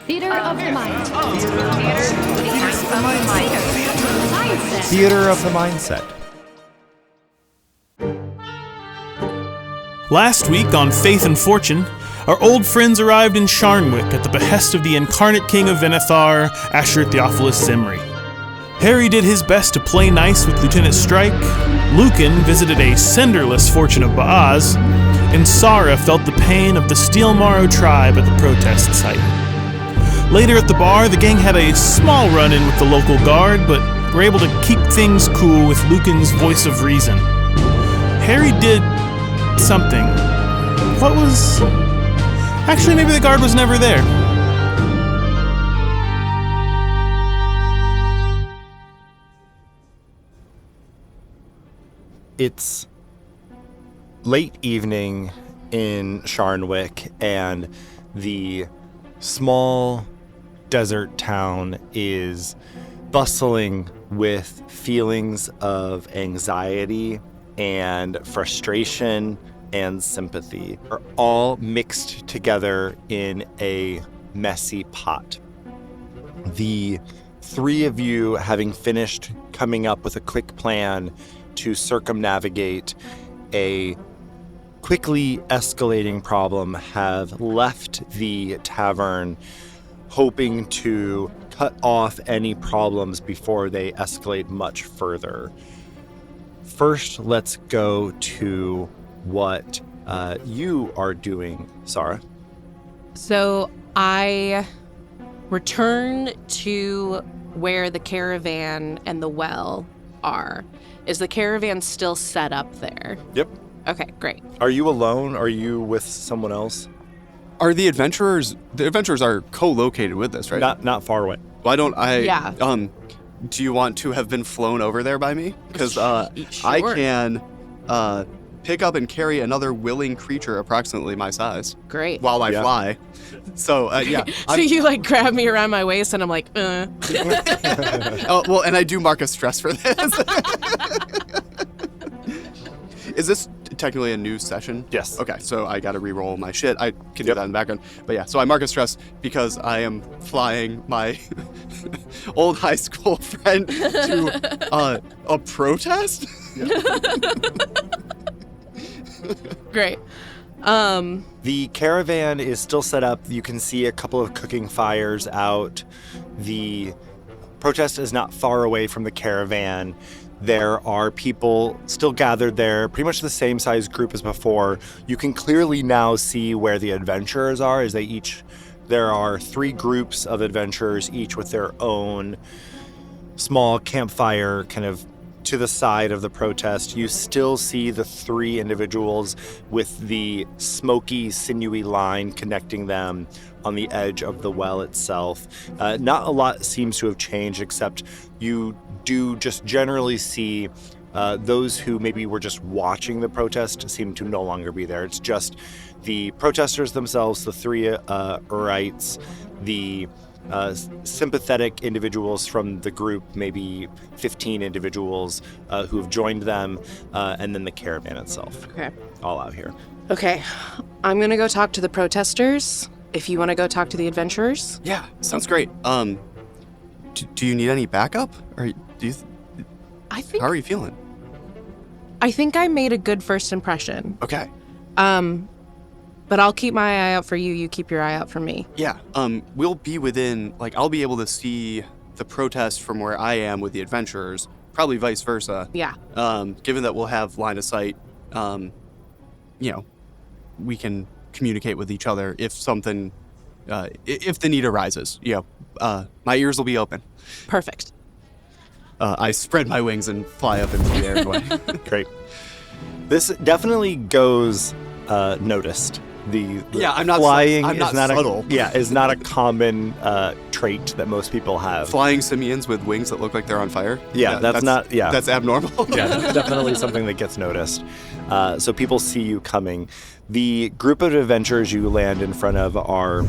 Theater of the Mind. Theater of the Mindset. Last week on Faith and Fortune, our old friends arrived in Sharnwick at the behest of the incarnate king of Venethar, Asher Theophilus Zimri. Herry did his best to play nice with Lieutenant Strike, Luken visited a senderless fortune of Baaz, and Sahra felt the pain of the Steelmarrow tribe at the protest site. Later at the bar, the gang had a small run-in with the local guard, but were able to keep things cool with Luken's voice of reason. Herry did something. What was... Actually, maybe the guard was never there. It's late evening in Sharnwick, and the small desert town is bustling with feelings of anxiety and frustration and sympathy are all mixed together in a messy pot. The three of you, having finished coming up with a quick plan to circumnavigate a quickly escalating problem, have left the tavern hoping to cut off any problems before they escalate much further. First, let's go to what you are doing, Sahra. So I return to where the caravan and the well are. Is the caravan still set up there? Yep. Okay, great. Are you alone? Are you with someone else? Are the adventurers are co-located with this, right? Not far away. Why don't I, Yeah. Do you want to have been flown over there by me? Because Sure. I can pick up and carry another willing creature approximately my size Great. while I Yeah. fly. So, yeah. So you grab me around my waist and I'm like, Oh, well, and I do mark a stress for this. Is this technically a new session? Yes. Okay, so I gotta re-roll my shit. I can do that in the background. But yeah, so I mark a stress because I am flying my old high school friend to a protest? great. The caravan is still set up. You can see a couple of cooking fires out. The protest is not far away from the caravan. There are people still gathered there, pretty much the same size group as before. You can clearly now see where the adventurers are, as there are three groups of adventurers, each with their own small campfire kind of to the side of the protest. You still see the three individuals with the smoky, sinewy line connecting them on the edge of the well itself. Not a lot seems to have changed, except you do just generally see those who maybe were just watching the protest seem to no longer be there. It's just the protesters themselves, the three Urites, the sympathetic individuals from the group, maybe 15 individuals who have joined them, and then the caravan itself. Okay. All out here. Okay. I'm going to go talk to the protesters. If you want to go talk to the adventurers. Yeah, sounds great. Do you need any backup? Or do you... I think How are you feeling? I think I made a good first impression. Okay. But I'll keep my eye out for you. You keep your eye out for me. Yeah, we'll be within, I'll be able to see the protest from where I am with the adventurers, probably vice versa. Yeah. Given that we'll have line of sight, we can communicate with each other if something, if the need arises. My ears will be open. Perfect. I spread my wings and fly up into the air away. Great. This definitely goes noticed. I'm not flying I'm not is not subtle. is not a common trait that most people have. Flying simians with wings that look like they're on fire? Yeah, that's not. Yeah, That's abnormal. yeah, that's definitely something that gets noticed. So people see you coming. The group of adventurers you land in front of are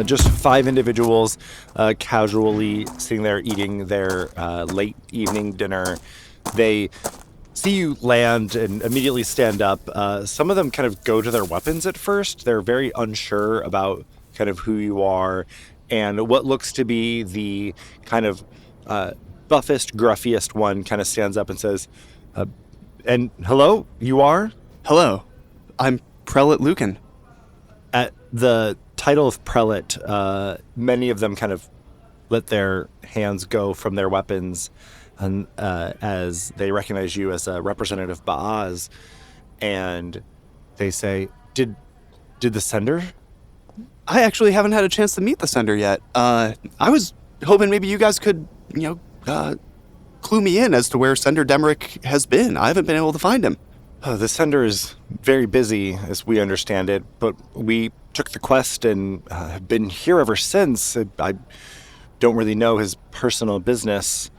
just 5 individuals casually sitting there eating their late evening dinner. They see you land and immediately stand up. Some of them kind of go to their weapons at first. They're very unsure about kind of who you are, and what looks to be the kind of buffest, gruffiest one kind of stands up and says, and hello, you are? Hello, I'm Prelate Luken. At the title of prelate, many of them kind of let their hands go from their weapons and as they recognize you as a representative Baaz, and they say, Did the sender? I actually haven't had a chance to meet the sender yet. I was hoping maybe you guys could, clue me in as to where Sender Demerick has been. I haven't been able to find him. The sender is very busy, as we understand it, but we took the quest and have been here ever since. I don't really know his personal business.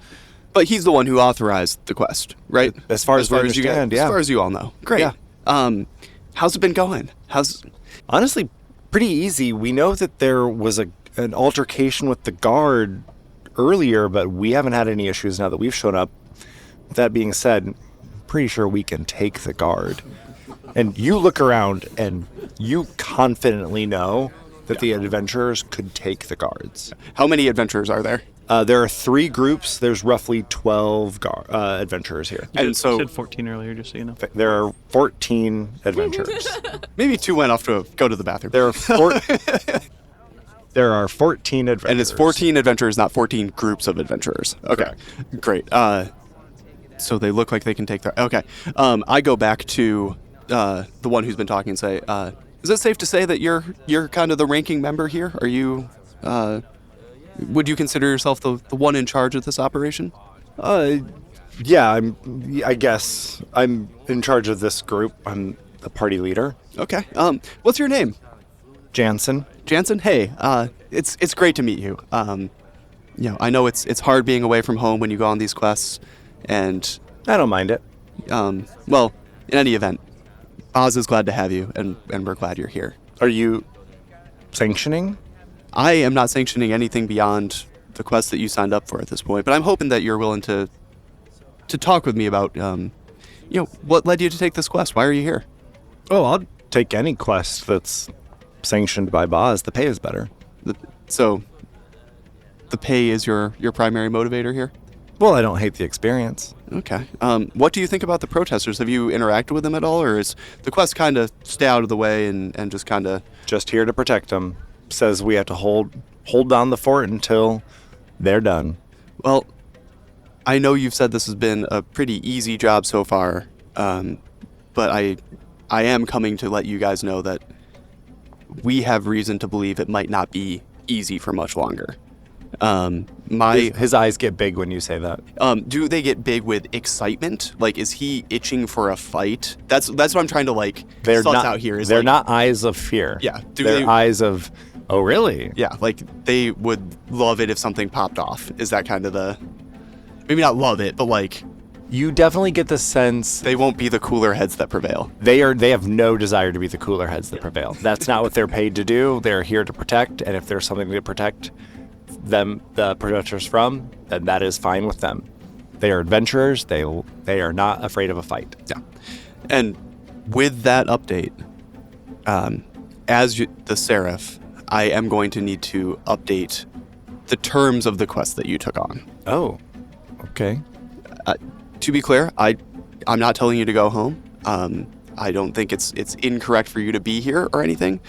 But he's the one who authorized the quest, right? As far as we understand, yeah. As far as you all know. Great. Yeah. How's it been going? Honestly, pretty easy. We know that there was an altercation with the guard earlier, but we haven't had any issues now that we've shown up. That being said, pretty sure we can take the guard. And you look around and you confidently know that the adventurers could take the guards. How many adventurers are there? There are 3 groups. There's roughly 12 adventurers here. You said 14 earlier, just so you know. There are 14 adventurers. Maybe 2 went off to go to the bathroom. There are 14 adventurers. And it's 14 adventurers, not 14 groups of adventurers. Okay, Correct. Great. So they look like they can take their... Okay. I go back to the one who's been talking and say, is it safe to say that you're kind of the ranking member here? Are you... would you consider yourself the one in charge of this operation? Yeah, I guess I'm in charge of this group. I'm the party leader. Okay. What's your name? Jansen. Jansen? Hey, it's great to meet you. I know it's hard being away from home when you go on these quests, and I don't mind it. Well, in any event, Oz is glad to have you, and we're glad you're here. Are you sanctioning? I am not sanctioning anything beyond the quest that you signed up for at this point, but I'm hoping that you're willing to talk with me about, what led you to take this quest. Why are you here? Oh, I'll take any quest that's sanctioned by Boz. The pay is better. So, the pay is your primary motivator here? Well, I don't hate the experience. Okay. What do you think about the protesters? Have you interacted with them at all, or is the quest kind of stay out of the way and just kind of... Just here to protect them. Says we have to hold down the fort until they're done. Well, I know you've said this has been a pretty easy job so far, but I am coming to let you guys know that we have reason to believe it might not be easy for much longer. His eyes get big when you say that. Do they get big with excitement? Like, is he itching for a fight? That's what I'm trying to They're suss not out here. They're not eyes of fear. Yeah. They're eyes of, oh really? Yeah, they would love it if something popped off. Is that kind of maybe not love it, but You definitely get the sense they won't be the cooler heads that prevail. They have no desire to be the cooler heads that prevail. That's not what they're paid to do. They're here to protect, and if there's something to protect them, the protestors from, then that is fine with them. They are adventurers. They are not afraid of a fight. Yeah. And with that update, the Seraph, I am going to need to update the terms of the quest that you took on. Oh, okay. To be clear, I'm not telling you to go home. I don't think it's incorrect for you to be here or anything,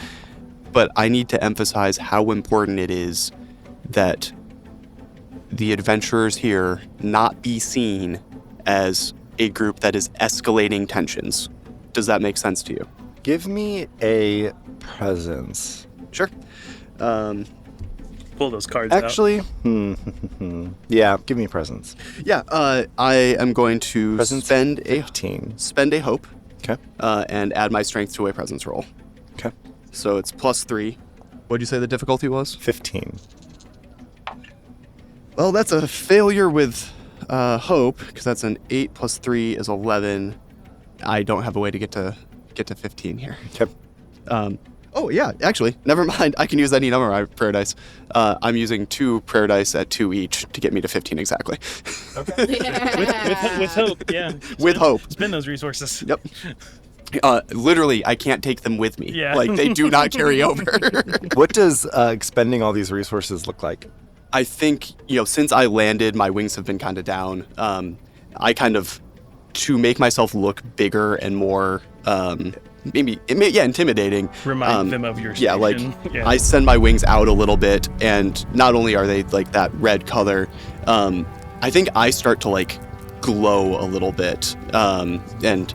but I need to emphasize how important it is that the adventurers here not be seen as a group that is escalating tensions. Does that make sense to you? Give me a presence. Sure. Pull those cards out. Actually, yeah, give me a presence. Yeah, I am going to Presence spend 15. Spend a hope. Okay. And add my strength to a presence roll. Okay. So it's +3. What'd you say the difficulty was? 15. Well, that's a failure with hope, because that's an 8 + 3 is 11. I don't have a way to get to 15 here. Okay. Oh, yeah, actually, never mind. I can use any number of prayer dice. I'm using 2 prayer dice at 2 each to get me to 15 exactly. With hope, yeah. With hope. Spend those resources. Yep. Literally, I can't take them with me. Yeah. Like, they do not carry over. What does expending all these resources look like? I think, since I landed, my wings have been kind of down. I kind of, to make myself look bigger and more, intimidating. Remind them of your station. Yeah, like, I send my wings out a little bit, and not only are they, like, that red color, I think I start to, like, glow a little bit, and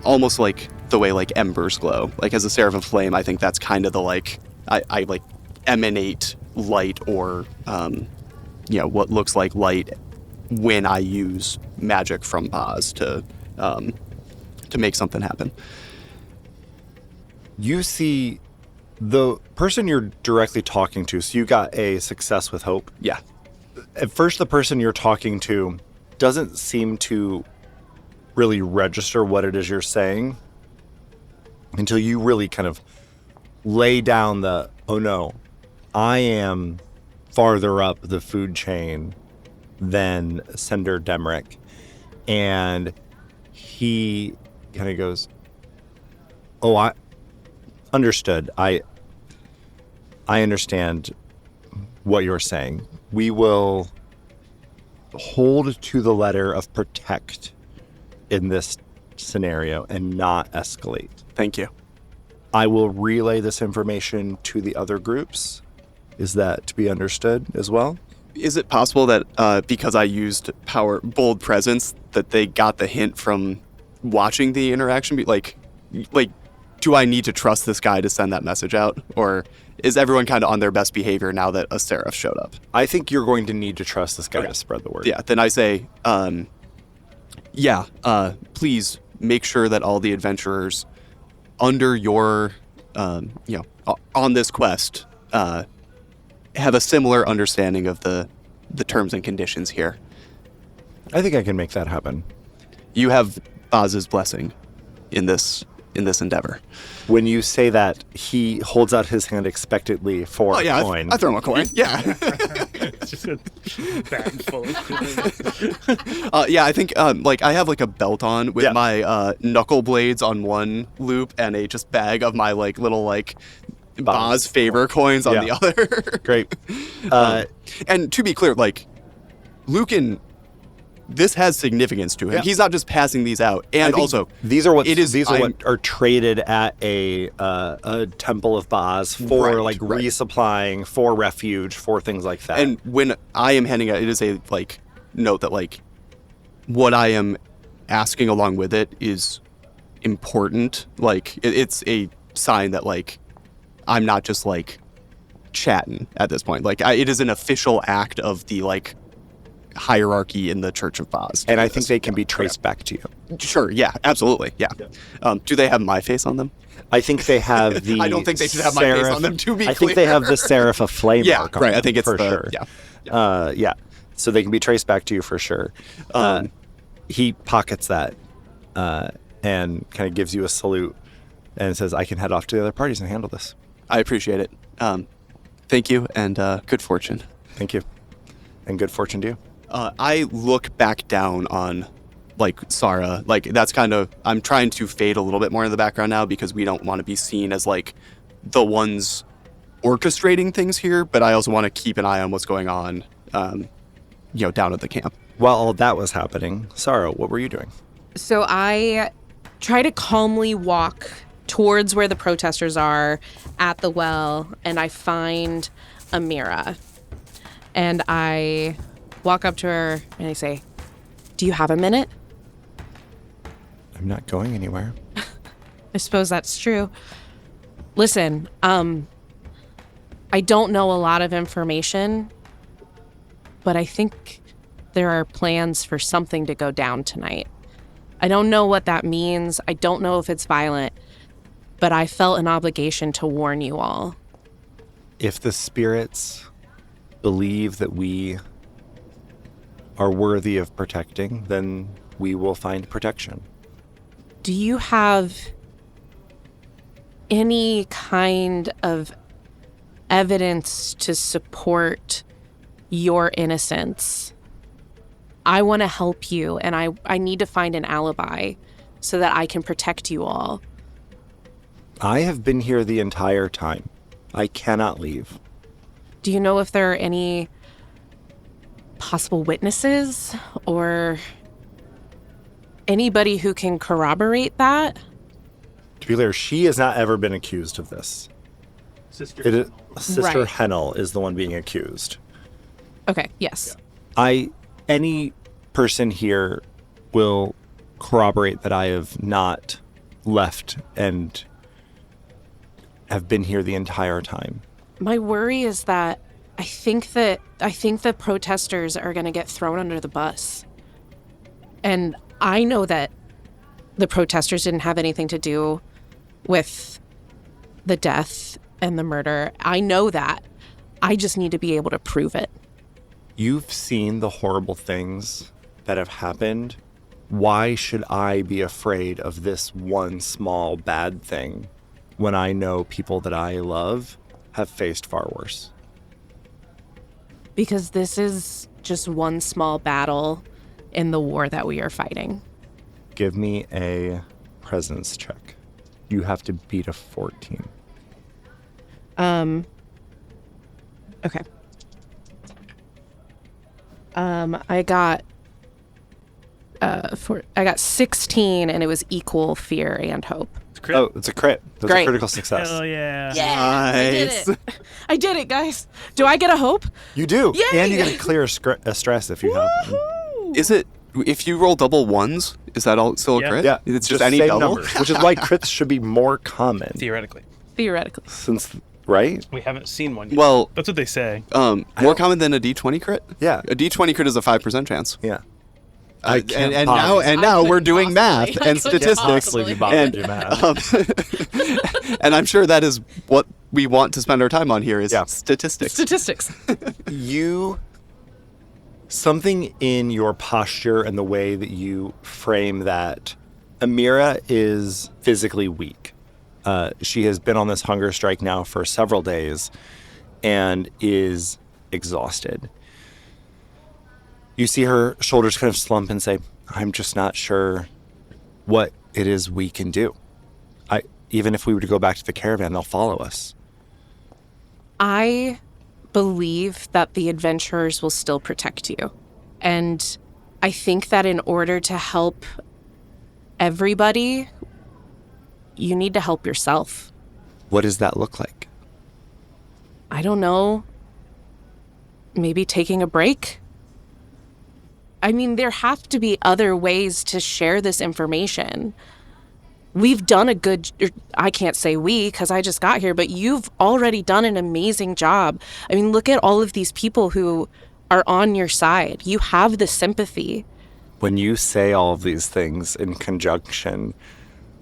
almost like the way, like, embers glow. Like, as a Seraph of Flame, I think that's kind of the, like, I like, emanate light or, what looks like light when I use magic from Oz to make something happen. You see the person you're directly talking to, so you got a success with hope. Yeah. At first, the person you're talking to doesn't seem to really register what it is you're saying until you really kind of lay down the, oh no, I am farther up the food chain than Sender Demrick. And he kind of goes, oh, I understood. I understand what you're saying. We will hold to the letter of protect in this scenario and not escalate. Thank you. I will relay this information to the other groups. Is that to be understood as well? Is it possible that because I used bold presence, that they got the hint from watching the interaction? Like, do I need to trust this guy to send that message out? Or is everyone kind of on their best behavior now that a Seraph showed up? I think you're going to need to trust this guy to spread the word. Yeah, then I say, please make sure that all the adventurers under your, on this quest, have a similar understanding of the terms and conditions here. I think I can make that happen. You have Oz's blessing in this endeavor. When you say that, he holds out his hand expectantly for a coin. I throw him a coin. Yeah. It's just a bag full of coins. I think I have like a belt on with my knuckle blades on one loop and a just bag of my like little like Boz favor coins on the other. Great. And to be clear, like Luken, this has significance to him. Yeah. He's not just passing these out. And also, these are what are traded at a temple of Boz for resupplying, for refuge, for things like that. And when I am handing out, it is a like note that like what I am asking along with it is important. Like it's a sign that like I'm not just like chatting at this point. Like it is an official act of the like hierarchy in the Church of Boz. And I think they can be traced back to you. Sure, yeah, absolutely, yeah. Do they have my face on them? I think they have the I don't think they should have my face on them, to be clear. I think they have the Seraph of Flame mark on right, them, I think it's for sure. Yeah. So they can be traced back to you for sure. He pockets that and kind of gives you a salute and says, I can head off to the other parties and handle this. I appreciate it. Thank you, and good fortune. Thank you. And good fortune to you. I look back down on, like, Sahra. Like, that's kind of... I'm trying to fade a little bit more in the background now because we don't want to be seen as, like, the ones orchestrating things here, but I also want to keep an eye on what's going on, down at the camp. While all that was happening, Sahra, what were you doing? So I try to calmly walk towards where the protesters are at the well, and I find Amira. And I walk up to her and I say, do you have a minute? I'm not going anywhere. I suppose that's true. Listen, I don't know a lot of information, but I think there are plans for something to go down tonight. I don't know what that means. I don't know if it's violent, but I felt an obligation to warn you all. If the spirits believe that we are worthy of protecting, then we will find protection. Do you have any kind of evidence to support your innocence? I want to help you, and I need to find an alibi. so that I can protect you all. I have been here the entire time. I cannot leave. Do you know if there are any possible witnesses or anybody who can corroborate that? To be clear, she has not ever been accused of this. Sister Right. Hennel is the one being accused. Okay, yes. Any person here will corroborate that I have not left and have been here the entire time. My worry is that I think the protesters are going to get thrown under the bus. And I know that the protesters didn't have anything to do with the death and the murder. I know that. I just need to be able to prove it. You've seen the horrible things that have happened. Why should I be afraid of this one small bad thing when I know people that I love have faced far worse? Because this is just one small battle in the war that we are fighting. Give me a presence check. You have to beat a 14. Okay. I got 16, and it was equal fear and hope. Oh, it's a crit. That's Great. a critical success. Hell yeah. Nice. I did it, guys. Do I get a hope? You do. Yay! And you get a clear a stress if you have one. Is it, if you roll double ones, is that all still a Yeah. crit? Yeah. It's just any same double? numbers, which is why crits should be more common. Theoretically. Theoretically. Since, right? We haven't seen one yet. Well, That's what they say. more common than a D20 crit? Yeah. A D20 crit is a 5% chance. Yeah. And now we're doing math and statistics. And do math. And I'm sure that is what we want to spend our time on here is Yeah. statistics. Statistics. Something in your posture and the way that you frame that, Amira is physically weak. She has been on this hunger strike now for several days and is exhausted. You see her shoulders kind of slump and say, I'm just not sure what it is we can do. Even if we were to go back to the caravan, they'll follow us. I believe that the adventurers will still protect you. And I think that in order to help everybody, you need to help yourself. What does that look like? I don't know. Maybe taking a break? I mean, there have to be other ways to share this information. We've done I can't say we because I just got here, but you've already done an amazing job. I mean, look at all of these people who are on your side. You have the sympathy. When you say all of these things in conjunction,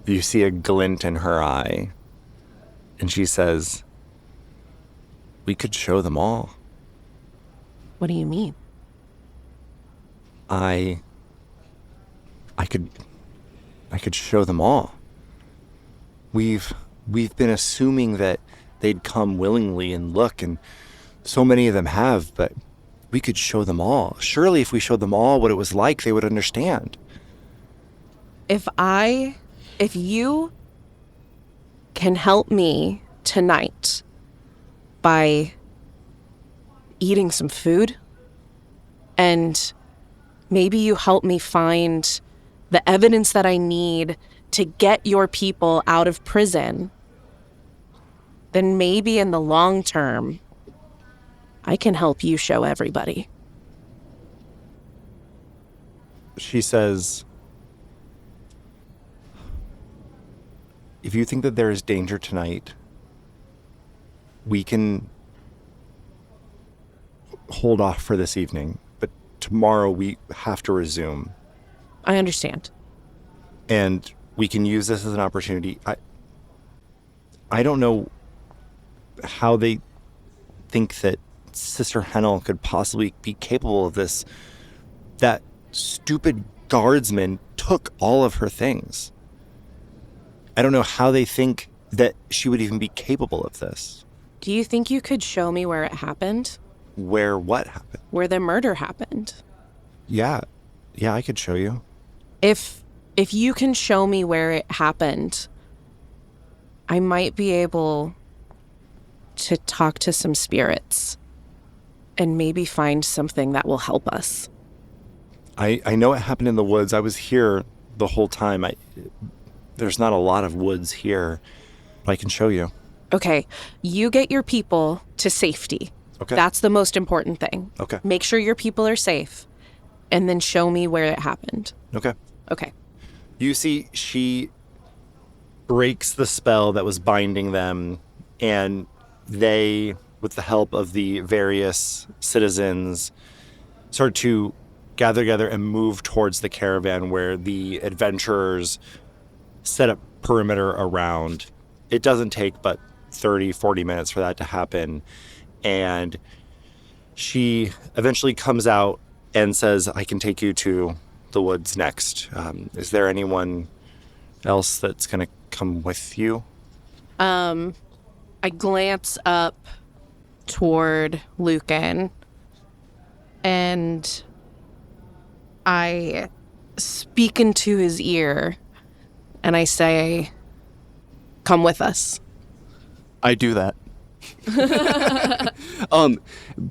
you see a glint in her eye, and she says, we could show them all. What do you mean? I could show them all. We've been assuming that they'd come willingly and look, and so many of them have, but we could show them all. Surely if we showed them all what it was like, they would understand. If you can help me tonight by eating some food, and maybe you help me find the evidence that I need to get your people out of prison, then maybe in the long term, I can help you show everybody. She says, if you think that there is danger tonight, we can hold off for this evening, but tomorrow we have to resume. I understand. And we can use this as an opportunity. I don't know how they think that Sister Hennel could possibly be capable of this. That stupid guardsman took all of her things. I don't know how they think that she would even be capable of this. Do you think you could show me where it happened? Where what happened? Where the murder happened? Yeah, I could show you. If if you can show me where it happened, I might be able to talk to some spirits and maybe find something that will help us. I know it happened in the woods. I was here the whole time. There's not a lot of woods here, but I can show you. Okay, you get your people to safety. Okay. That's the most important thing. Okay. Make sure your people are safe, and then show me where it happened. Okay. Okay. You see, she breaks the spell that was binding them, and they, with the help of the various citizens, start to gather together and move towards the caravan where the adventurers set up perimeter around. It doesn't take but 30, 40 minutes for that to happen. And she eventually comes out and says, I can take you to the woods next. Is there anyone else that's going to come with you? I glance up toward Luken and I speak into his ear and I say, come with us. I do that.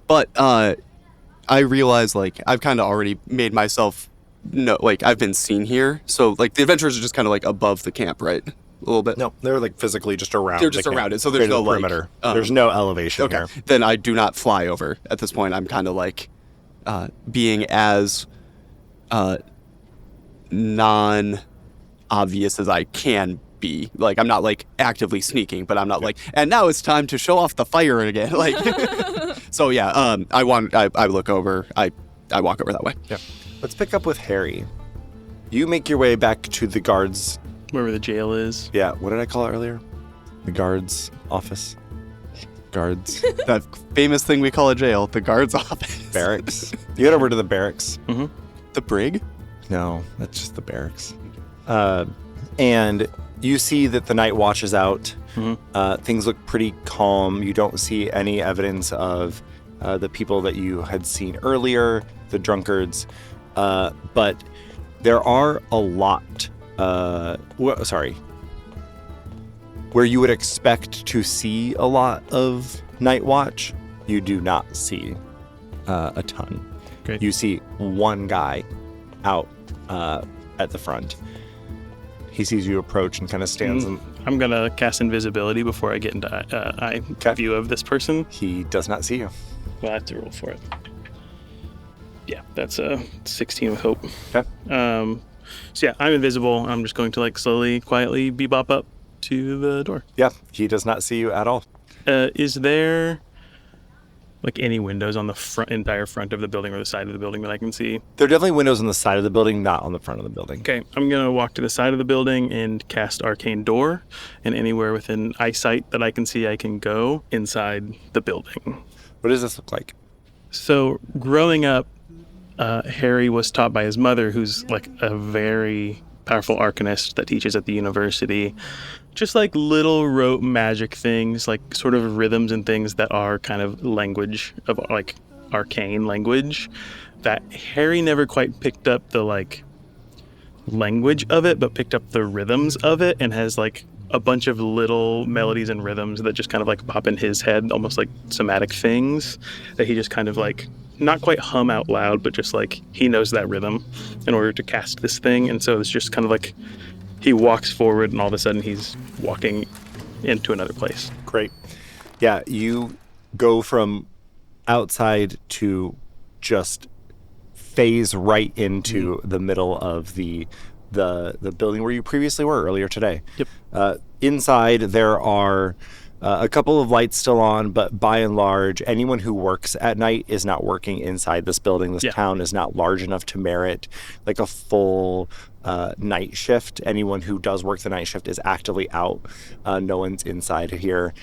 But I realize, like, I've kind of already made myself I've been seen here. So, like, the adventurers are just kind of, like, above the camp, right? A little bit? No, they're like physically just around. They're just around it, so there's no perimeter. Like, there's no elevation here. Then I do not fly over. At this point, I'm kind of like being as non-obvious as I can be. Like, I'm not like actively sneaking, but I'm not like, and now it's time to show off the fire again. Like, so yeah, I look over, I walk over that way. Yeah. Let's pick up with Herry. You make your way back to the guards. Wherever the jail is. Yeah, what did I call it earlier? The guards office. Guards. That famous thing we call a jail, the guards office. Barracks. You head over to the barracks. Mm-hmm. The brig? No, that's just the barracks. And you see that the night watch is out. Mm-hmm. Things look pretty calm. You don't see any evidence of the people that you had seen earlier, the drunkards. But there are a lot. Where you would expect to see a lot of night watch, you do not see a ton. Great. You see one guy out at the front. He sees you approach and kind of stands. I'm going to cast invisibility before I get into eye view of this person. He does not see you. Well, I have to roll for it. Yeah, that's a 16 with hope. Okay. So yeah, I'm invisible. I'm just going to like slowly, quietly bebop up to the door. Yeah, he does not see you at all. Is there like any windows on the entire front of the building or the side of the building that I can see? There are definitely windows on the side of the building, not on the front of the building. Okay, I'm going to walk to the side of the building and cast Arcane Door, and anywhere within eyesight that I can see, I can go inside the building. What does this look like? So growing up, Herry was taught by his mother, who's like a very powerful arcanist that teaches at the university, just like little rote magic things, like sort of rhythms and things that are kind of language of like arcane language that Herry never quite picked up the like language of it, but picked up the rhythms of it and has like a bunch of little melodies and rhythms that just kind of like pop in his head, almost like somatic things that he just kind of like not quite hum out loud, but just like he knows that rhythm in order to cast this thing. And so it's just kind of like he walks forward and all of a sudden he's walking into another place. Great. Yeah, you go from outside to just phase right into the middle of the building where you previously were earlier today. Yep. Inside there are a couple of lights still on, but by and large, anyone who works at night is not working inside this building. This town is not large enough to merit like a full night shift. Anyone who does work the night shift is actively out. No one's inside here.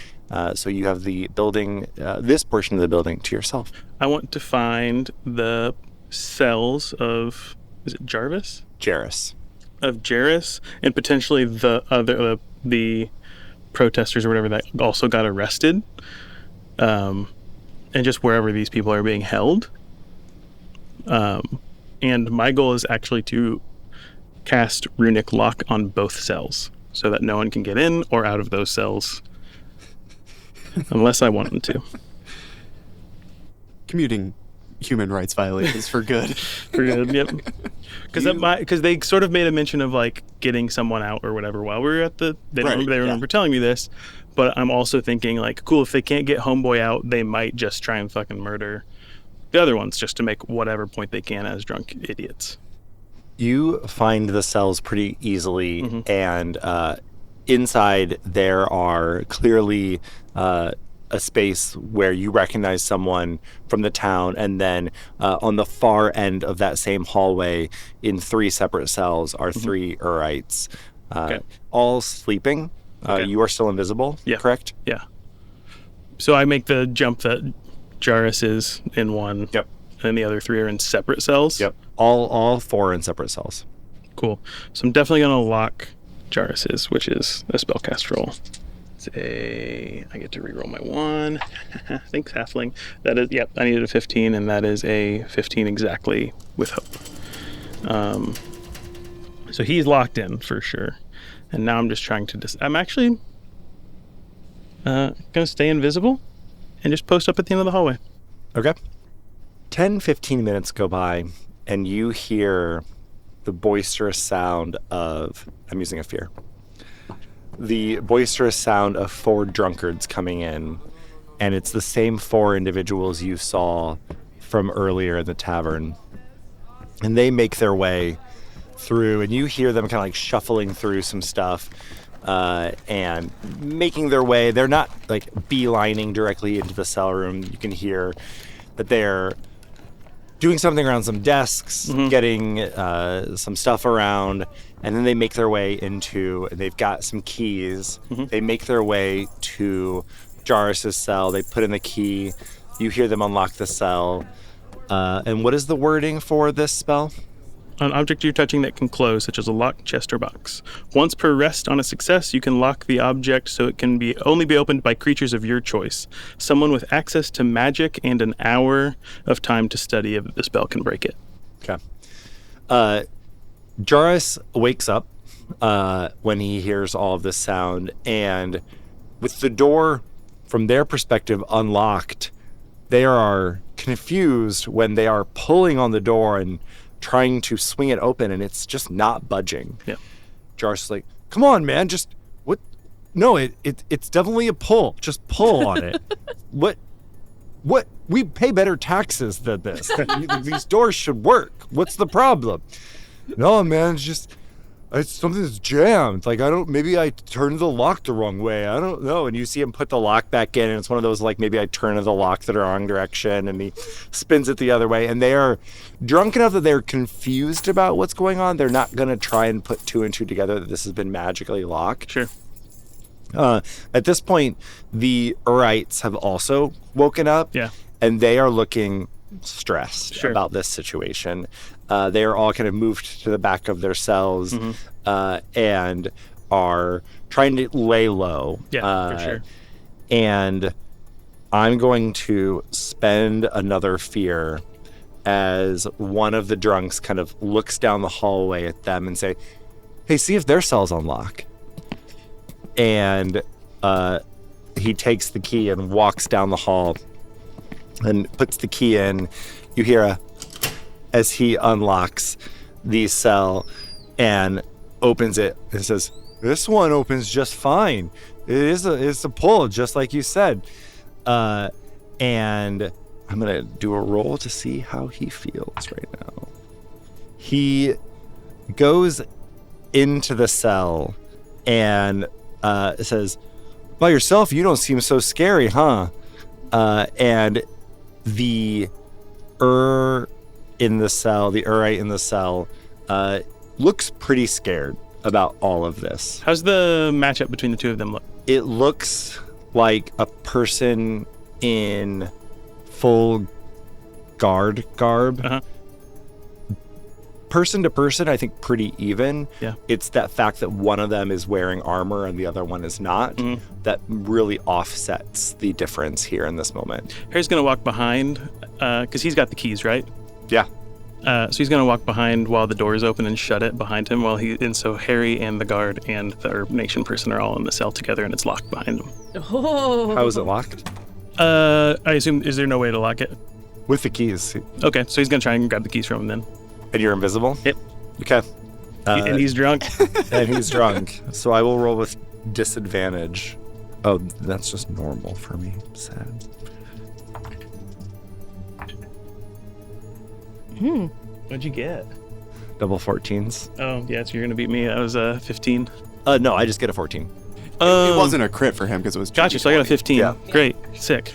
So you have the building, this portion of the building to yourself. I want to find the cells of, is it Jarvis? Jarvis. Of Jarvis, and potentially the other, the protesters or whatever that also got arrested, and just wherever these people are being held. And my goal is actually to cast runic lock on both cells so that no one can get in or out of those cells unless I want them to. Commuting human rights violations for good. For good, yep. Because they sort of made a mention of like getting someone out or whatever while we were at the. They remember telling me this, but I'm also thinking like, cool, if they can't get homeboy out, they might just try and fucking murder the other ones just to make whatever point they can as drunk idiots. You find the cells pretty easily, and inside there are clearly a space where you recognize someone from the town, and then on the far end of that same hallway in 3 separate cells are 3 Urites, all sleeping. You are still invisible, correct? Yeah. So I make the jump that Jairus is in one, and the other 3 are in separate cells? Yep. All 4 in separate cells. Cool. So I'm definitely going to lock Jairus's, which is a spellcast roll. I get to reroll my 1. Thanks, halfling. That is, I needed a 15, and that is a 15 exactly with hope. So he's locked in for sure. And now I'm just trying to I'm actually going to stay invisible and just post up at the end of the hallway. Okay. 10-15 minutes go by, and you hear the boisterous sound of, I'm using a fear, the boisterous sound of 4 drunkards coming in, and it's the same 4 individuals you saw from earlier in the tavern. And they make their way through, and you hear them kind of like shuffling through some stuff and making their way. They're not like beelining directly into the cell room. You can hear that they're doing something around some desks, getting some stuff around, and then they make their way into, they've got some keys. They make their way to Jairus' cell. They put in the key. You hear them unlock the cell. And what is the wording for this spell? An object you're touching that can close, such as a locked chest or box. Once per rest on a success, you can lock the object so it can only be opened by creatures of your choice. Someone with access to magic and an hour of time to study the spell can break it. Okay. Jairus wakes up when he hears all of this sound, and with the door, from their perspective, unlocked, they are confused when they are pulling on the door and trying to swing it open, and it's just not budging. Yeah. Jairus is like, come on, man, just what? No, it's definitely a pull. Just pull on it. What? We pay better taxes than this. These doors should work. What's the problem? No, man, it's something that's jammed. Like, maybe I turned the lock the wrong way. I don't know. And you see him put the lock back in, and it's one of those, like, maybe I turn the lock the wrong direction, and he spins it the other way. And they are drunk enough that they're confused about what's going on. They're not going to try and put 2 and 2 together that this has been magically locked. Sure. At this point, the Urites have also woken up. Yeah. And they are looking stressed about this situation. They are all kind of moved to the back of their cells and are trying to lay low. Yeah, for sure. And I'm going to spend another fear as one of the drunks kind of looks down the hallway at them and say, hey, see if their cell's unlock. And he takes the key and walks down the hall and puts the key in. You hear as he unlocks the cell and opens it. It says, this one opens just fine. It's a pull, just like you said. And I'm going to do a roll to see how he feels right now. He goes into the cell and says, by yourself, you don't seem so scary, huh? And the Urite in the cell, looks pretty scared about all of this. How's the matchup between the two of them look? It looks like a person in full garb. Person to person, I think pretty even. Yeah. It's that fact that one of them is wearing armor and the other one is not that really offsets the difference here in this moment. Harry's going to walk behind because he's got the keys, right? Yeah. So he's going to walk behind while the door is open and shut it behind him and so Herry and the guard and the Herb Nation person are all in the cell together and it's locked behind them. Oh. How is it locked? I assume, is there no way to lock it? With the keys. Okay, so he's going to try and grab the keys from him then. And you're invisible? Yep. Okay. And he's drunk. And he's drunk. So I will roll with disadvantage. Oh, that's just normal for me. Sad. What'd you get? Double 14s. Oh, yeah, so you're going to beat me. I was 15. No, I just get a 14. It wasn't a crit for him because it was. Gotcha, so I got a 15. Yeah. Great. Sick.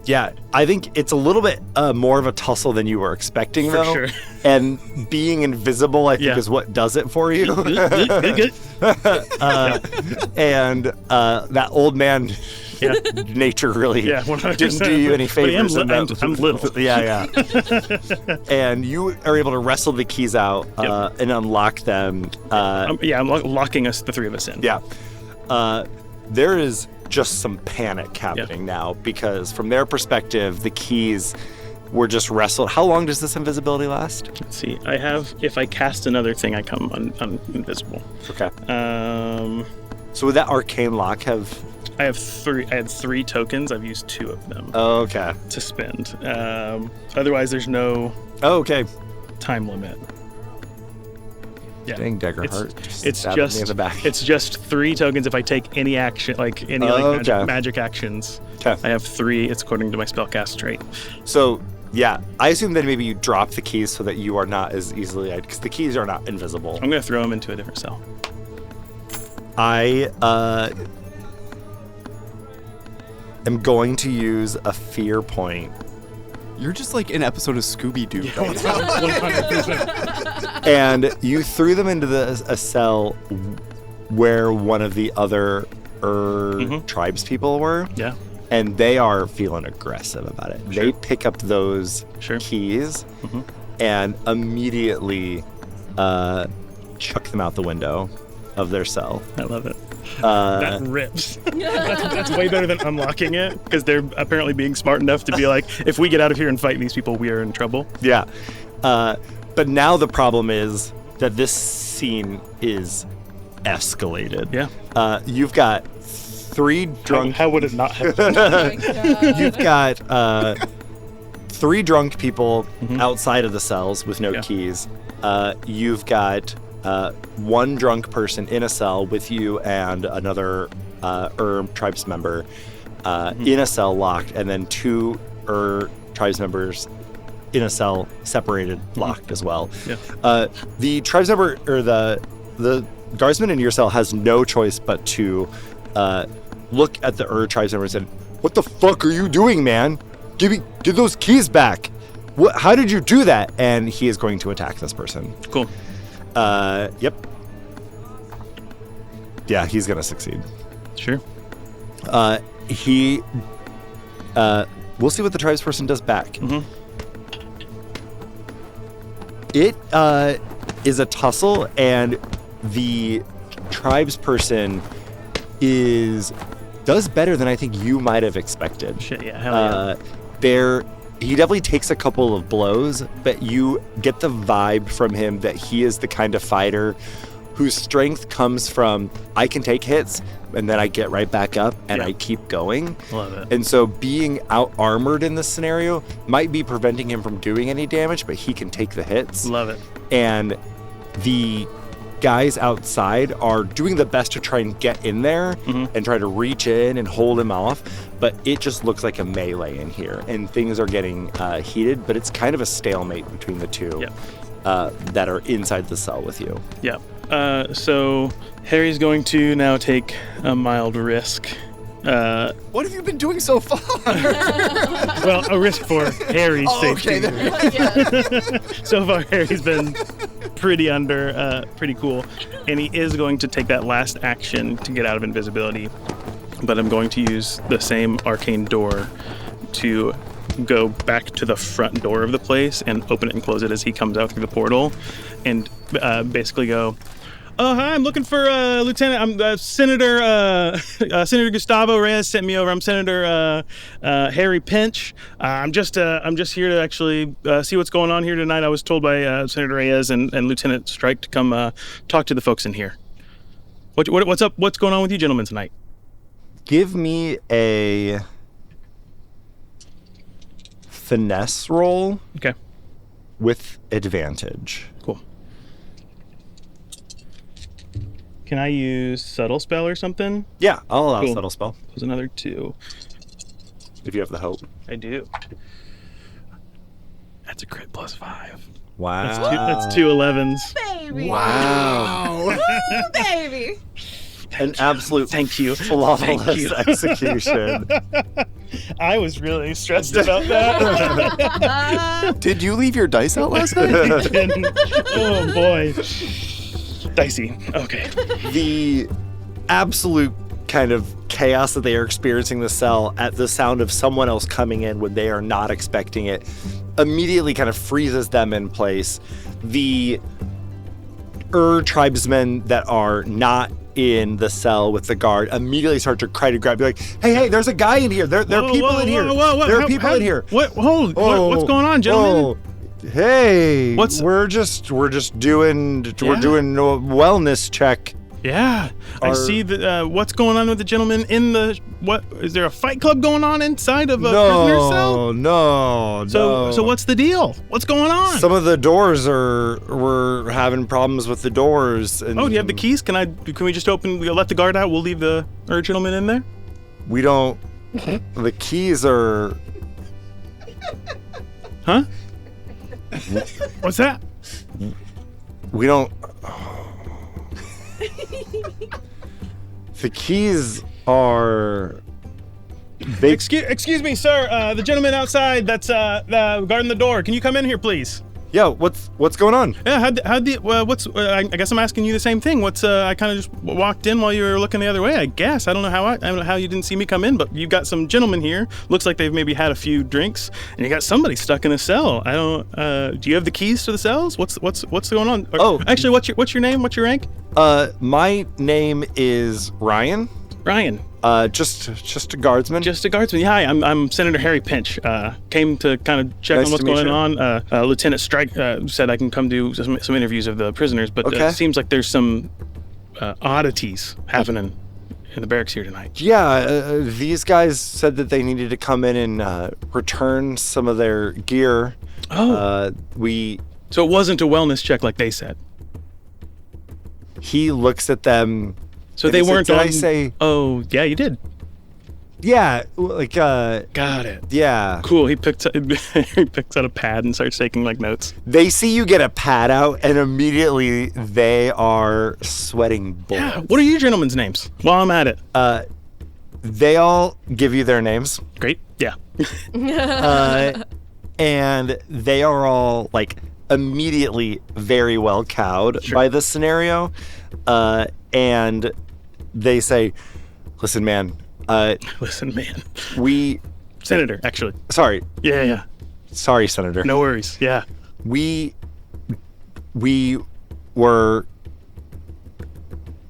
Yeah, I think it's a little bit more of a tussle than you were expecting, For though. sure. And being invisible, I think, Yeah. is what does it for you. Good. And that old man Yeah. nature really Yeah, 100%. didn't do you any But favors. I'm little. Yeah. And you are able to wrestle the keys out Yep. and unlock them. I'm locking the three of us in. Yeah. There is just some panic happening now because from their perspective, the keys were just wrestled. How long does this invisibility last? Let's see. If I cast another thing, I come invisible. Okay. So would that arcane lock have... I had 3 tokens. I've used 2 of them Okay. to spend. Otherwise, there's no Okay. time limit. Yeah. Dang, Daggerheart. It's stabbed just me in the back. It's just 3 tokens if I take any action, magic actions. Okay. I have 3. It's according to my spellcast trait. So, yeah, I assume that maybe you drop the keys so that you are not as easily... Because the keys are not invisible. I'm gonna throw them into a different cell. I am going to use a fear point. You're just like an episode of Scooby Doo. 100%. And you threw them into a cell where one of the other tribes people were. Yeah. And they are feeling aggressive about it. Sure. They pick up those Sure. keys and immediately chuck them out the window of their cell. I love it. That rips. That's way better than unlocking it because they're apparently being smart enough to be like, if we get out of here and fight these people, we are in trouble. Yeah. But now the problem is that this scene is escalated. Yeah. You've got 3 drunk... How would it not have been? You've got 3 drunk people outside of the cells with no keys. You've got 1 drunk person in a cell with you and another tribes member in a cell locked, and then 2 tribes members in a cell separated, locked as well. Yeah. The tribes member or the guardsman in your cell has no choice but to look at the tribes member and say, "What the fuck are you doing, man? Give those keys back. How did you do that?" And he is going to attack this person. Cool. Yep. Yeah, he's gonna succeed. Sure. We'll see what the tribes person does back. It is a tussle, and the tribes person does better than I think you might have expected. Shit, yeah, hell yeah. He definitely takes a couple of blows, but you get the vibe from him that he is the kind of fighter whose strength comes from, I can take hits, and then I get right back up, and I keep going. Love it. And so being out-armored in this scenario might be preventing him from doing any damage, but he can take the hits. Love it. And the guys outside are doing the best to try and get in there and try to reach in and hold him off, but it just looks like a melee in here, and things are getting heated, but it's kind of a stalemate between the two that are inside the cell with you. Yeah. So Harry's going to now take a mild risk. What have you been doing so far? Well, a risk for Harry's safety. Okay. So far, Harry's been pretty cool. And he is going to take that last action to get out of invisibility. But I'm going to use the same arcane door to go back to the front door of the place and open it and close it as he comes out through the portal. And basically go, Oh, hi. I'm looking for Lieutenant. I'm Senator Senator Gustavo Reyes sent me over. I'm Senator Herry Pinch. I'm just here to actually see what's going on here tonight. I was told by Senator Reyes and Lieutenant Strike to come talk to the folks in here. What's up? What's going on with you gentlemen tonight? Give me a finesse roll. Okay. With advantage. Cool. Can I use subtle spell or something? Yeah, I'll allow Cool. subtle spell. There's another 2. If you have the hope. I do. That's a crit +5. Wow. That's 2 11s. Baby. Wow. Ooh, baby. An absolute Thank you. flawless execution. I was really stressed about that. Did you leave your dice out last night? Oh boy. Dicey. Okay. The absolute kind of chaos that they are experiencing in the cell at the sound of someone else coming in when they are not expecting it immediately kind of freezes them in place. The tribesmen that are not in the cell with the guard immediately start to try to grab, be like, hey, there's a guy in here. There are people in here. There are people in here. What's going on, gentlemen? Hey, What's- we're just doing a wellness check. Yeah, I see that. What's going on with the gentleman in the? What is there a fight club going on inside of a prisoner cell? No. So what's the deal? What's going on? Some of the doors we're having problems with the doors. And do you have the keys? Can we just let the guard out? We'll leave the gentleman in there. We don't. The keys are. Huh? What's that? We don't. The keys are. Excuse me, sir. The gentleman outside that's guarding the door. Can you come in here, please? Yeah, what's going on? Yeah, I guess I'm asking you the same thing. I kind of just walked in while you were looking the other way. I guess I don't know how you didn't see me come in, but you've got some gentlemen here. Looks like they've maybe had a few drinks, and you got somebody stuck in a cell. I don't. Do you have the keys to the cells? What's going on? Actually, what's your name? What's your rank? My name is Ryan. Ryan. Just a guardsman. Just a guardsman. Yeah, hi, I'm Senator Herry Pinch. Came to kind of check Nice on what's to meet going you. on. Lieutenant Strike said I can come do some interviews of the prisoners, but Okay. it seems like there's some oddities happening in the barracks here tonight. Yeah, these guys said that they needed to come in and return some of their gear. Oh. So it wasn't a wellness check like they said. He looks at them. So and they he said, weren't "Did on. I say? Oh, yeah, you did. Yeah, like Got it. yeah. Cool. He picks out a pad and starts taking like notes. They see you get a pad out, and immediately they are sweating bullets. Yeah. What are you gentlemen's names? While I'm at it. They all give you their names, Great. Yeah. and they are all like immediately very well cowed by this scenario. And they say, "Listen, man. Listen, man. We Senator, actually. sorry, Yeah. sorry, Senator. No worries. Yeah. We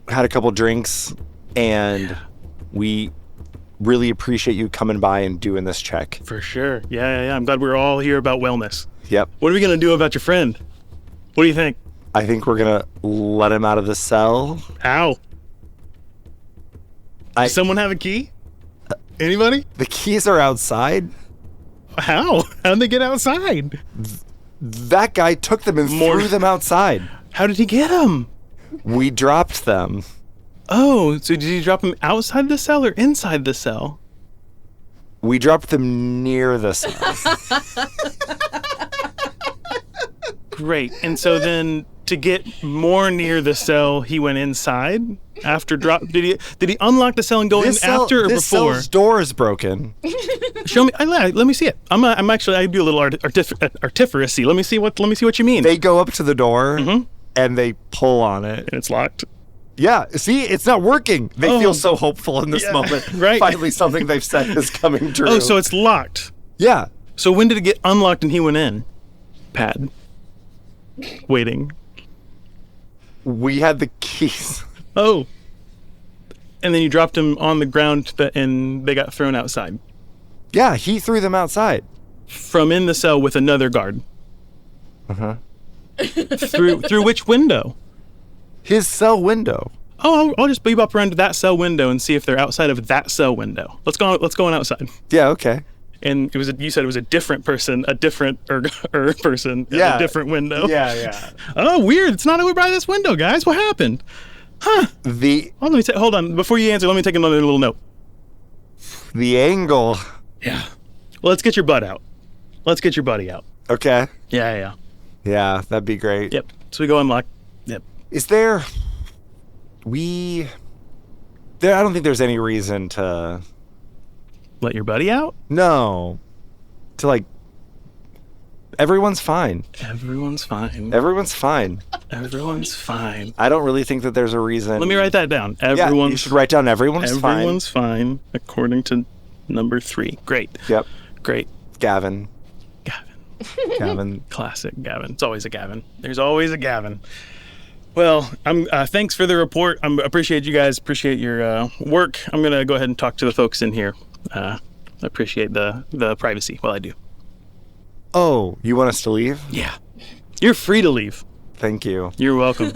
had a couple drinks, and we really appreciate you coming by and doing this check. For sure. Yeah. I'm glad we're all here about wellness. Yep. What are we going to do about your friend? What do you think? I think we're gonna let him out of the cell. How? Does someone have a key? Anybody? The keys are outside. How? How'd they get outside? That guy took them and threw them outside. How did he get them? We dropped them. Oh, so did you drop them outside the cell or inside the cell? We dropped them near the cell. Great. And so then to get more near the cell, he went inside after drop. Did he unlock the cell and go in after or this before? cell's door is broken. Show me. Let me see it. I'm actually. I do a little artificacy. Let me see what you mean. They go up to the door and they pull on it. And it's locked. Yeah, see, it's not working. They feel so hopeful in this moment. Right. Finally, something they've said is coming true. Oh, so it's locked. Yeah. So when did it get unlocked and he went in? Pad. Waiting. We had the keys. Oh. And then you dropped them on the ground and they got thrown outside. Yeah, he threw them outside. From in the cell with another guard. Uh-huh. Through which window? His cell window. Oh, I'll just bebop around to that cell window and see if they're outside of that cell window. Let's go on outside. Yeah, okay. And you said it was a different person, a different person at Yeah. a different window. Yeah. Oh, weird. It's not over by this window, guys. What happened? Huh. Hold on. Before you answer, let me take another little note. The angle. Yeah. Well, let's get your butt out. Let's get your buddy out. Okay. Yeah. Yeah, that'd be great. Yep. So we go unlock. Yep. Is there... I don't think there's any reason to... Let your buddy out? No. To, like... Everyone's fine. Everyone's fine. Everyone's fine. Everyone's fine. I don't really think that there's a reason... Let me write that down. Yeah, you should write down everyone's fine. Everyone's fine, according to number 3. Great. Yep. Great. Gavin. Classic Gavin. It's always a Gavin. There's always a Gavin. Well, thanks for the report. I appreciate you guys. Appreciate your work. I'm going to go ahead and talk to the folks in here. I appreciate the privacy while I do. Oh, you want us to leave? Yeah. You're free to leave. Thank you. You're welcome.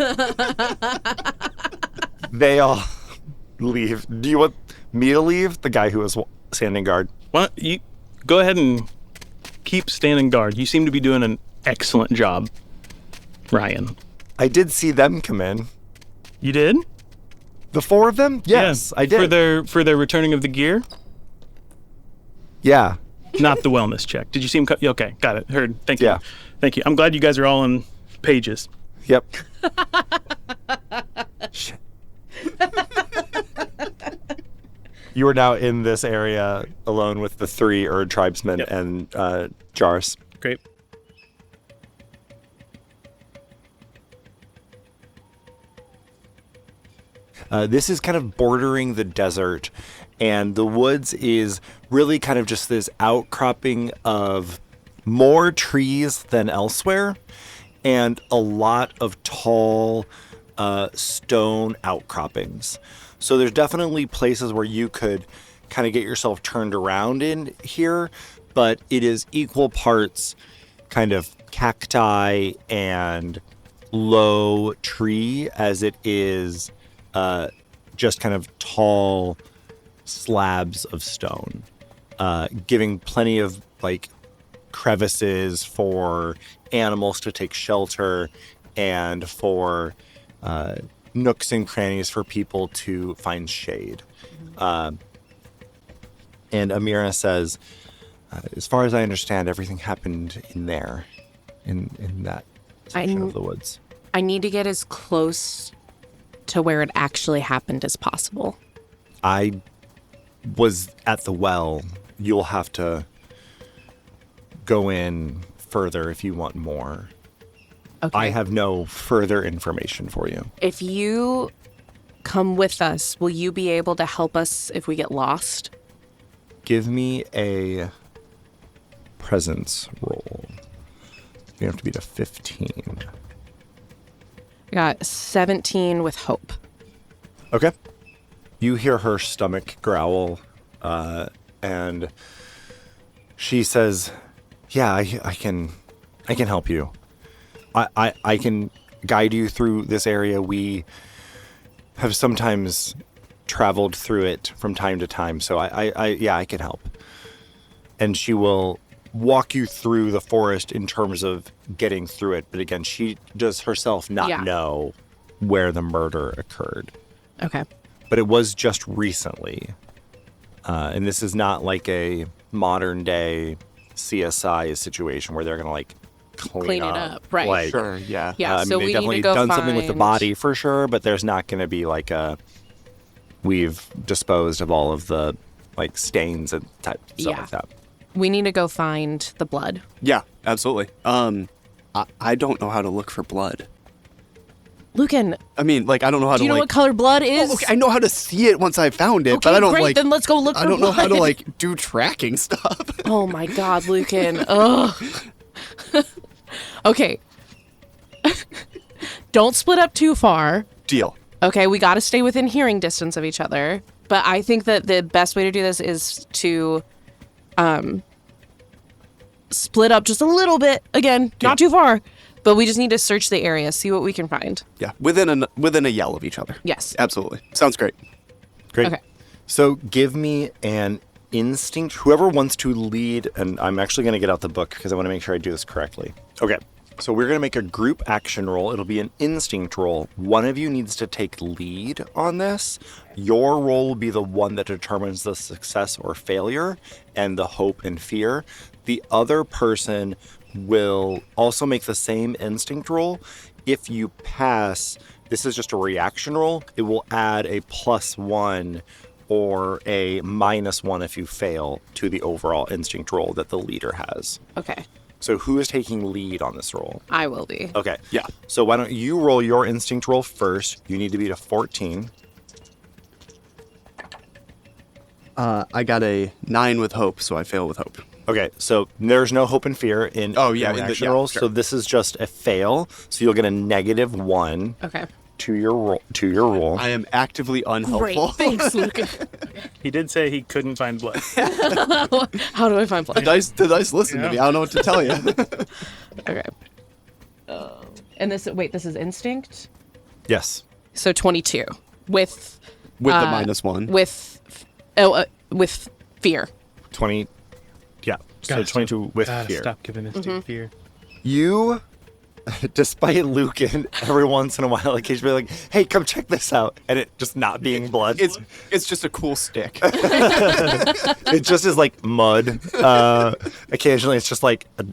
They all leave. Do you want me to leave? The guy who was standing guard. Why don't you go ahead and keep standing guard. You seem to be doing an excellent job, Ryan. I did see them come in. You did? The 4 of them? Yes, Yeah. I did. For their returning of the gear? Yeah. Not the wellness check. Did you see him? Okay, got it. Heard. Thank you. Yeah. Thank you. I'm glad you guys are all on pages. Yep. Shit. You are now in this area alone with the 3 Erd tribesmen and Jars. Great. This is kind of bordering the desert, and the woods is really kind of just this outcropping of more trees than elsewhere, and a lot of tall stone outcroppings. So there's definitely places where you could kind of get yourself turned around in here, but it is equal parts kind of cacti and low tree as it is just kind of tall slabs of stone, giving plenty of like crevices for animals to take shelter and for nooks and crannies for people to find shade. And Amira says, as far as I understand, everything happened in there, in that section of the woods. I need to get as close to where it actually happened as possible. I was at the well. You'll have to go in further if you want more. Okay. I have no further information for you. If you come with us, will you be able to help us if we get lost? Give me a presence roll. You have to beat a 15. I got 17 with hope. Okay. You hear her stomach growl, and she says, "Yeah, I can help you. I can guide you through this area. We have sometimes traveled through it from time to time, so I can help." And she will walk you through the forest in terms of getting through it. But again, she does herself not know where the murder occurred. Okay. But it was just recently. And this is not like a modern day CSI situation where they're going to like clean it up. Right. Like, Sure, yeah. Yeah, so they've we definitely need to go done something with the find- body for sure, but there's not going to be like we've disposed of all of the like stains and type stuff like that. We need to go find the blood. Yeah, absolutely. I don't know how to look for blood. Luken, I mean, like, I don't know how to, do you know like... what color blood is? Oh, okay, I know how to see it once I found it, Okay, but I don't, great, like... then let's go look for I don't know how to, blood. like, do tracking stuff. Oh my God, Luken. Ugh. Okay. don't split up too far. Deal. Okay, we got to stay within hearing distance of each other. But I think that the best way to do this is to split up just a little bit. Again, not too far, but we just need to search the area, see what we can find. Yeah, within a yell of each other. Yes. Absolutely. Sounds great. Great. Okay. So give me an instinct. Whoever wants to lead, and I'm actually going to get out the book because I want to make sure I do this correctly. Okay. So we're going to make a group action roll. It'll be an instinct roll. One of you needs to take lead on this. Your roll will be the one that determines the success or failure and the hope and fear. The other person will also make the same instinct roll. If you pass, this is just a reaction roll. It will add a +1 or a -1 if you fail to the overall instinct roll that the leader has. Okay. So who is taking lead on this roll? I will be. Okay. Yeah. So why don't you roll your instinct roll first? You need to beat a 14. I got a 9 with hope, so I fail with hope. Okay, so there's no hope and fear in in reaction rolls. sure. So this is just a fail. So you'll get a -1 Okay. to your roll. I am actively unhelpful. Great. Thanks, Luken. He did say he couldn't find blood. How do I find blood? The dice listen to me. I don't know what to tell you. Okay. And this is instinct? Yes. So 22 with With the -1. with fear. 20. Yeah. So 22 with fear. Stop giving us fear. You, despite Luken, every once in a while, occasionally like, hey, come check this out. And it just not being blood. It's just a cool stick. It just is like mud. Occasionally it's just like a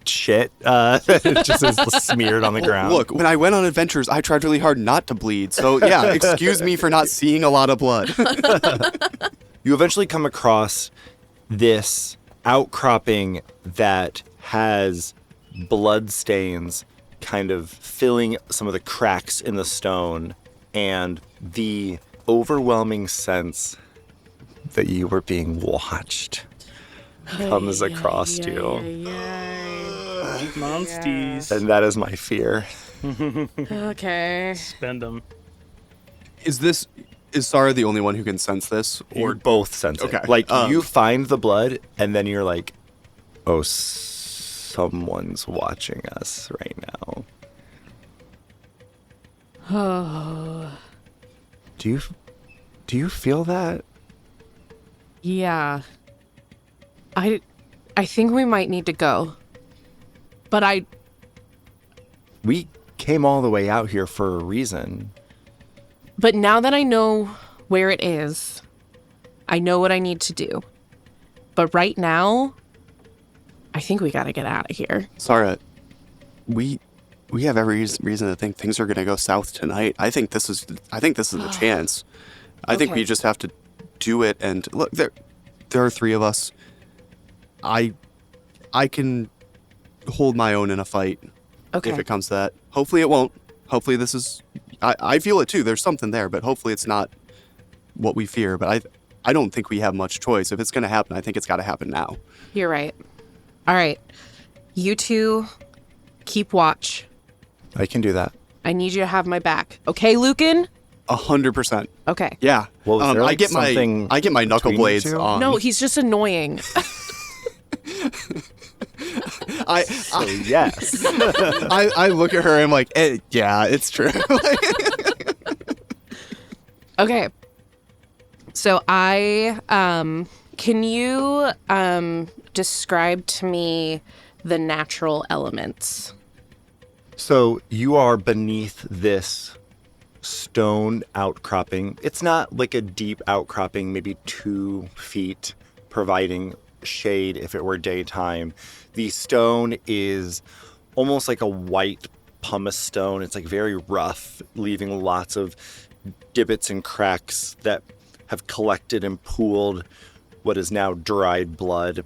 shit. It just is smeared on the ground. Look, when I went on adventures, I tried really hard not to bleed. So yeah, excuse me for not seeing a lot of blood. You eventually come across this outcropping that has blood stains kind of filling some of the cracks in the stone, and the overwhelming sense that you were being watched comes across you. Monsties. And that is my fear. Okay. Spend them. Is Sahra the only one who can sense this? Or both sense it. Okay, Like, you find the blood, and then you're like, oh, someone's watching us right now. Oh. Do you feel that? Yeah. I think we might need to go. But We came all the way out here for a reason. But now that I know where it is, I know what I need to do. But right now, I think we got to get out of here. Sahra, we have every reason to think things are going to go south tonight. I think this is the chance. I think we Okay. just have to do it. And look, there are 3 of us. I can hold my own in a fight. Okay. If it comes to that. Hopefully it won't. Hopefully this is... I feel it too. There's something there, but hopefully it's not what we fear. But I don't think we have much choice. If it's going to happen, I think it's got to happen now. You're right. All right. You two keep watch. I can do that. I need you to have my back. Okay, Luken? 100%. Okay. Yeah. Well, is there, I like, get something my knuckle between you blades two? on. No, he's just annoying. So yes. I look at her and I'm like, yeah, it's true. Okay. So can you describe to me the natural elements? So you are beneath this stone outcropping. It's not like a deep outcropping, maybe 2 feet, providing shade if it were daytime. The stone is almost like a white pumice stone. It's like very rough, leaving lots of divots and cracks that have collected and pooled what is now dried blood.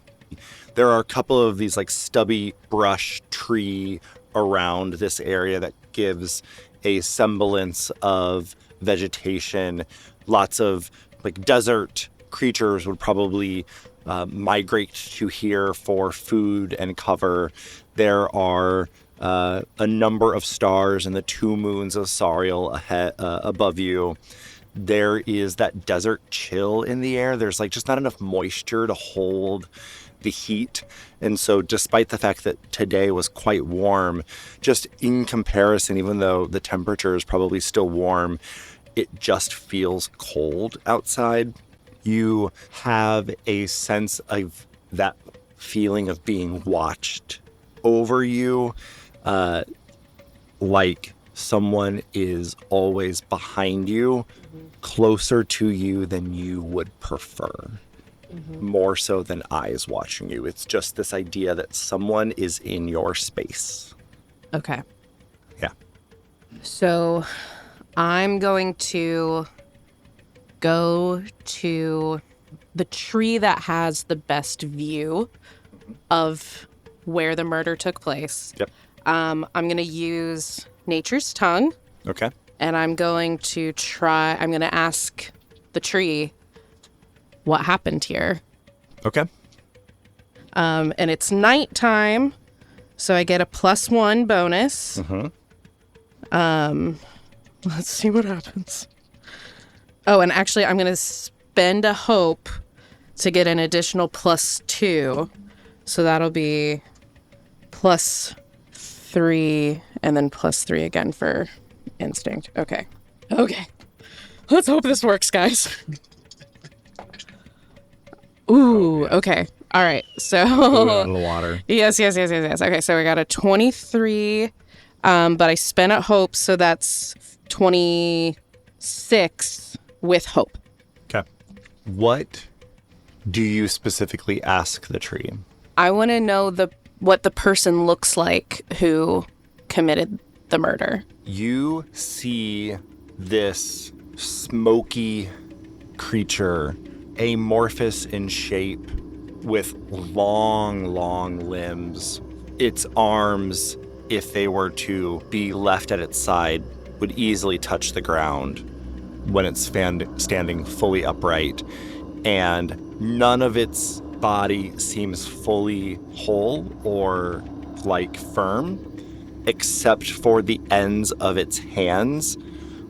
There are a couple of these like stubby brush tree around this area that gives a semblance of vegetation. Lots of like desert creatures would probably migrate to here for food and cover. There are a number of stars and the 2 moons of Sariel ahead, above you. There is that desert chill in the air. There's like just not enough moisture to hold the heat. And so despite the fact that today was quite warm, just in comparison, even though the temperature is probably still warm, it just feels cold outside. You have a sense of that feeling of being watched over you, like someone is always behind you, closer to you than you would prefer. More so than eyes watching you. It's just this idea that someone is in your space. Okay. Yeah. So I'm going to go to the tree that has the best view of where the murder took place. Yep. I'm going to use nature's tongue. Okay. And I'm going to ask the tree what happened here. Okay. And it's nighttime, so I get a +1 bonus. Let's see what happens. Oh, and actually I'm going to spend a hope to get an additional +2. So that'll be +3 and then +3 again for instinct. Okay. Let's hope this works, guys. Ooh, okay. All right. So Out of the water. Yes. Okay, so we got a 23, but I spent at hope, so that's 26 with hope. Okay. What do you specifically ask the tree? I want to know what the person looks like who committed the murder. You see this smoky creature, amorphous in shape, with long limbs. Its arms, if they were to be left at its side, would easily touch the ground when it's standing fully upright. And none of its body seems fully whole or like firm, except for the ends of its hands,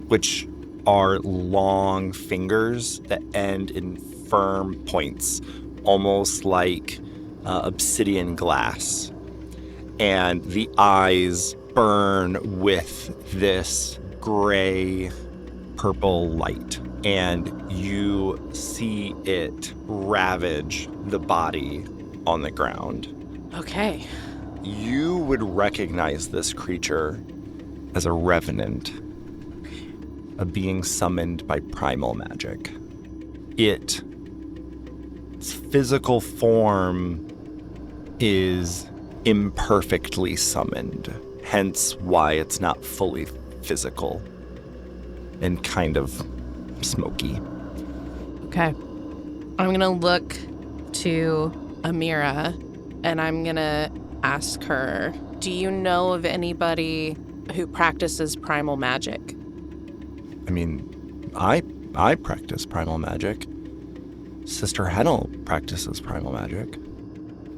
which are long fingers that end in firm points, almost like obsidian glass. And the eyes burn with this gray purple light, and you see it ravage the body on the ground. Okay. You would recognize this creature as a revenant, a being summoned by primal magic. Its physical form is imperfectly summoned, hence why it's not fully physical and kind of smoky. Okay. I'm going to look to Amira and I'm going to ask her, do you know of anybody who practices primal magic? I mean, I practice primal magic. Sister Hennel practices primal magic.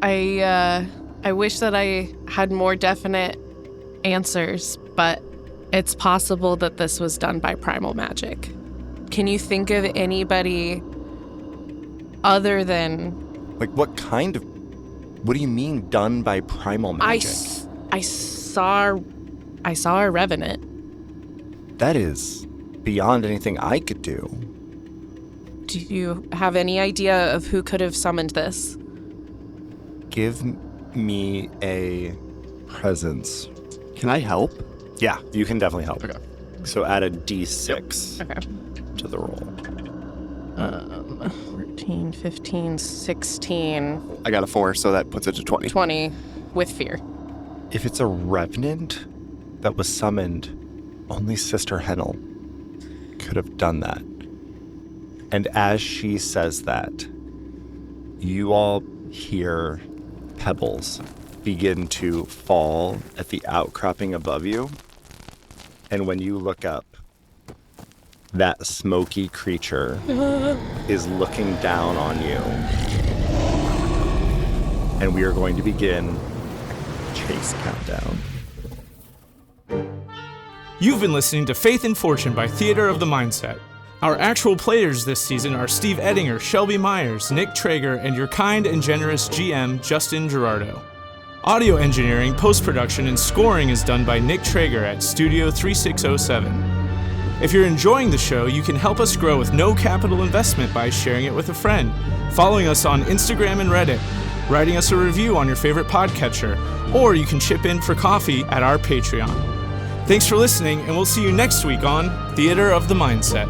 I wish that I had more definite answers, but it's possible that this was done by primal magic. Can you think of anybody other than... Like, what do you mean done by primal magic? I saw a revenant. That is beyond anything I could do. Do you have any idea of who could have summoned this? Give me a presence. Can I help? Yeah, you can definitely help. Okay. So add a d6 Okay. to the roll. 14, 15, 16, I got a 4, so that puts it to 20. 20 with fear. If it's a revenant that was summoned, only Sister Hennel could have done that. And as she says that, you all hear pebbles begin to fall at the outcropping above you. And when you look up, that smoky creature is looking down on you. And we are going to begin chase countdown. You've been listening to Faith and Fortune by Theater of the Mindset. Our actual players this season are Steve Edinger, Shelby Myers, Nick Traeger, and your kind and generous GM, Justin Gerardot. Audio engineering, post-production, and scoring is done by Nick Traeger at Studio 3607. If you're enjoying the show, you can help us grow with no capital investment by sharing it with a friend, following us on Instagram and Reddit, writing us a review on your favorite podcatcher, or you can chip in for coffee at our Patreon. Thanks for listening, and we'll see you next week on Theater of the Mindset.